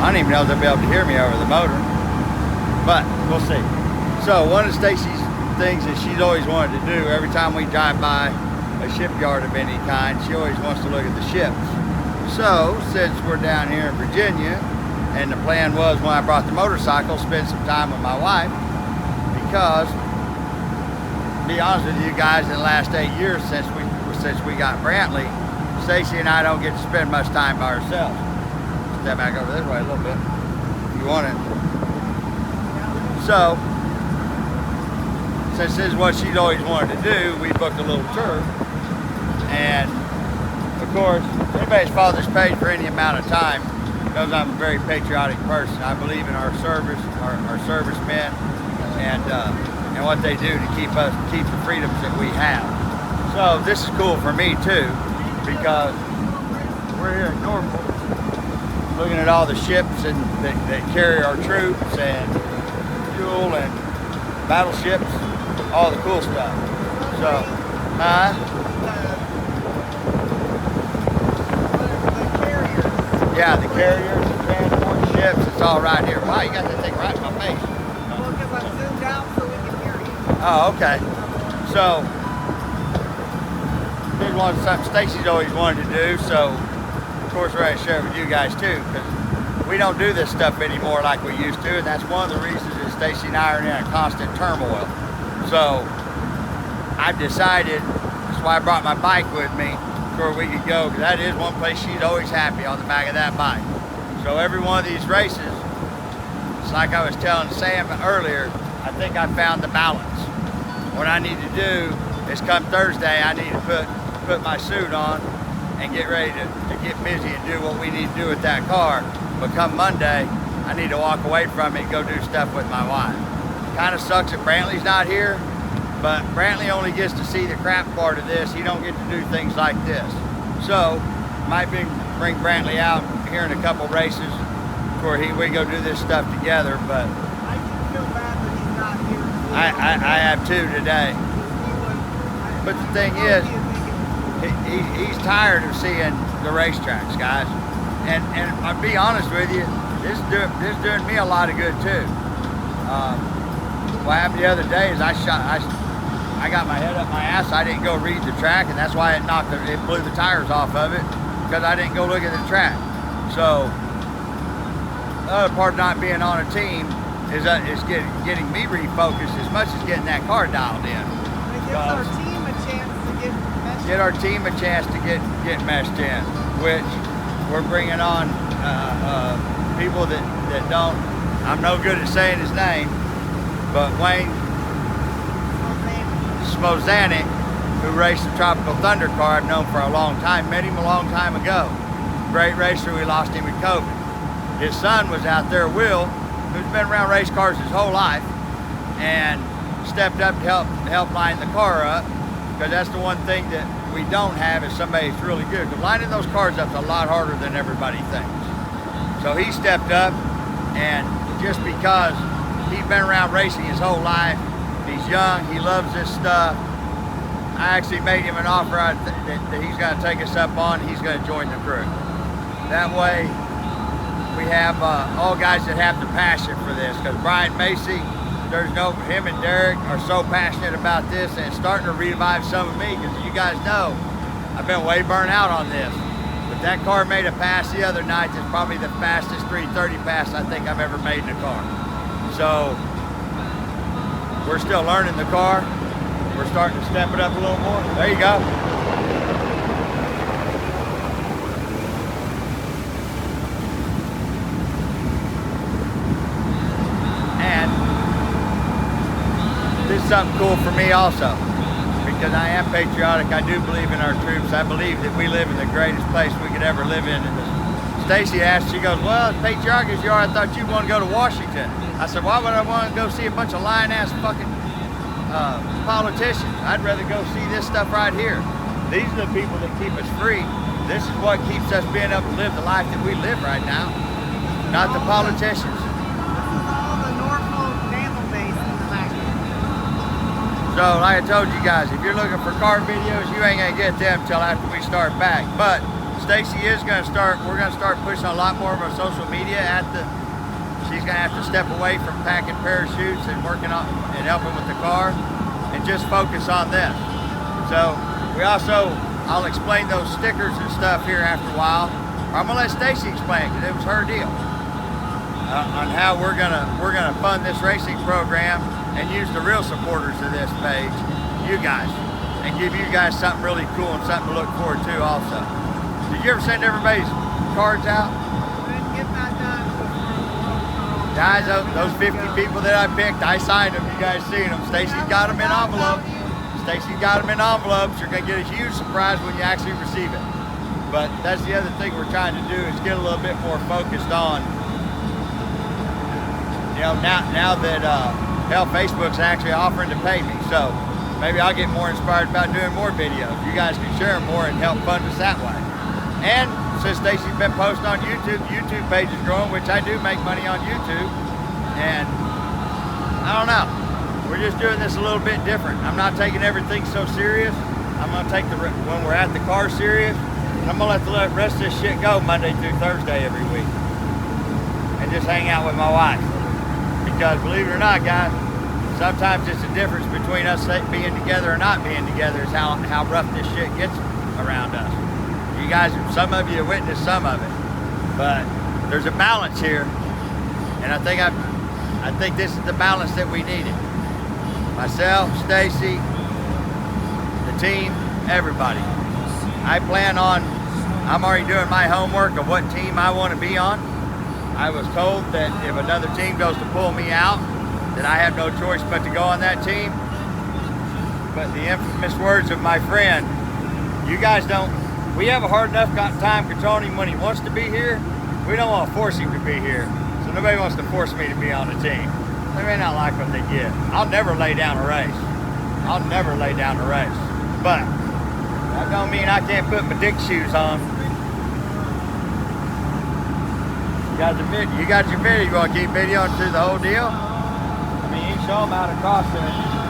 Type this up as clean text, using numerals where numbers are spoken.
I don't even know if they'll be able to hear me over the motor, but we'll see. So one of Stacy's things that she's always wanted to do every time we drive by a shipyard of any kind, she always wants to look at the ships. So since we're down here in Virginia, and the plan was when I brought the motorcycle, spend some time with my wife, because to be honest with you guys, in the last 8 years since we got Brantley, Stacy and I don't get to spend much time by ourselves. Step back over this way a little bit if you want it. So since this is what she's always wanted to do, we booked a little tour. And of course, anybody's followed this page for any amount of time knows I'm a very patriotic person. I believe in our service, our servicemen, and what they do to keep the freedoms that we have. So this is cool for me too, because we're here in Norfolk, looking at all the ships that carry our troops and fuel and battleships, all the cool stuff. So, yeah, the carriers, the transport ships, it's all right here. Wow, you got that thing right in my face. Well, because I'm zoomed out so we can hear you. Oh, okay. So, here's something Stacy's always wanted to do, so of course we're going to share it with you guys too, because we don't do this stuff anymore like we used to, and that's one of the reasons that Stacy and I are in a constant turmoil. So, I've decided, that's why I brought my bike with me, where we could go, because that is one place she's always happy, on the back of that bike. So every one of these races, it's like I was telling Sam earlier, I think I found the balance. What I need to do is come Thursday, I need to put my suit on and get ready to get busy and do what we need to do with that car. But come Monday, I need to walk away from it and go do stuff with my wife. Kind of sucks that Brantley's not here, but Brantley only gets to see the crap part of this. He don't get to do things like this. So, might bring Brantley out here in a couple races where we go do this stuff together, but I do feel bad that he's not here. I have too today. But the thing is, he's tired of seeing the racetracks, guys. And I'll be honest with you, this is doing me a lot of good too. What happened the other day is I got my head up my ass. I didn't go read the track, and that's why it blew the tires off of it, because I didn't go look at the track. So the other part of not being on a team is getting me refocused as much as getting that car dialed in. It gives our team a chance to get meshed in. Get our team a chance to get meshed in, which we're bringing on people that don't. I'm no good at saying his name, but Wayne Smozanic, who raced the Tropical Thunder car, I've known for a long time, met him a long time ago. Great racer, we lost him with COVID. His son was out there, Will, who's been around race cars his whole life, and stepped up to help line the car up, because that's the one thing that we don't have is somebody that's really good. Because lining those cars up is a lot harder than everybody thinks. So he stepped up, and just because he's been around racing his whole life, he's young, he loves this stuff. I actually made him an offer that he's going to take us up on. He's going to join the crew. That way, we have all guys that have the passion for this. Because Brian Macy, him and Derek are so passionate about this, and it's starting to revive some of me. Because you guys know, I've been way burnt out on this. But that car made a pass the other night that's probably the fastest 330 pass I think I've ever made in a car. So, we're still learning the car. We're starting to step it up a little more. There you go. And this is something cool for me also, because I am patriotic. I do believe in our troops. I believe that we live in the greatest place we could ever live in. Stacy asked, she goes, well, as patriotic as you are, I thought you'd want to go to Washington. I said, why would I want to go see a bunch of lying-ass fucking politicians? I'd rather go see this stuff right here. These are the people that keep us free. This is what keeps us being able to live the life that we live right now, not the politicians. This is all the Norfolk naval base in the back. So, like I told you guys, if you're looking for car videos, you ain't gonna get them until after we start back. But Stacy is going to start, we're going to start pushing a lot more of our social media she's going to have to step away from packing parachutes and working on and helping with the car and just focus on this. So I'll explain those stickers and stuff here after a while. I'm going to let Stacy explain because it was her deal on how we're gonna fund this racing program and use the real supporters of this page, you guys, and give you guys something really cool and something to look forward to also. Did you ever send everybody's cards out? Couldn't get that done before. Guys, those 50 people that I picked, I signed them. You guys seen them. Stacy's got them in envelopes. Stacy's got them in envelopes. You're gonna get a huge surprise when you actually receive it. But that's the other thing we're trying to do is get a little bit more focused on, you know, now that hell, Facebook's actually offering to pay me. So maybe I'll get more inspired about doing more videos. You guys can share them more and help fund us that way. And since Stacy's been posting on YouTube, the YouTube page is growing, which I do make money on YouTube. And I don't know, we're just doing this a little bit different. I'm not taking everything so serious. I'm gonna take when we're at the car serious. I'm gonna let the rest of this shit go Monday through Thursday every week and just hang out with my wife. Because believe it or not, guys, sometimes it's the difference between us being together or not being together is how rough this shit gets around us. You guys, some of you witnessed some of it, but there's a balance here, and I think this is the balance that we needed. Myself, Stacy, the team, everybody. I'm already doing my homework of what team I want to be on. I was told that if another team goes to pull me out, that I have no choice but to go on that team. But the infamous words of my friend, you guys we have a hard enough time controlling him when he wants to be here. We don't want to force him to be here. So nobody wants to force me to be on the team. They may not like what they get. I'll never lay down a race. I'll never lay down a race. But that don't mean I can't put my dick shoes on. You got your video. You want to keep videoing through the whole deal? I mean, you show them how to cross it.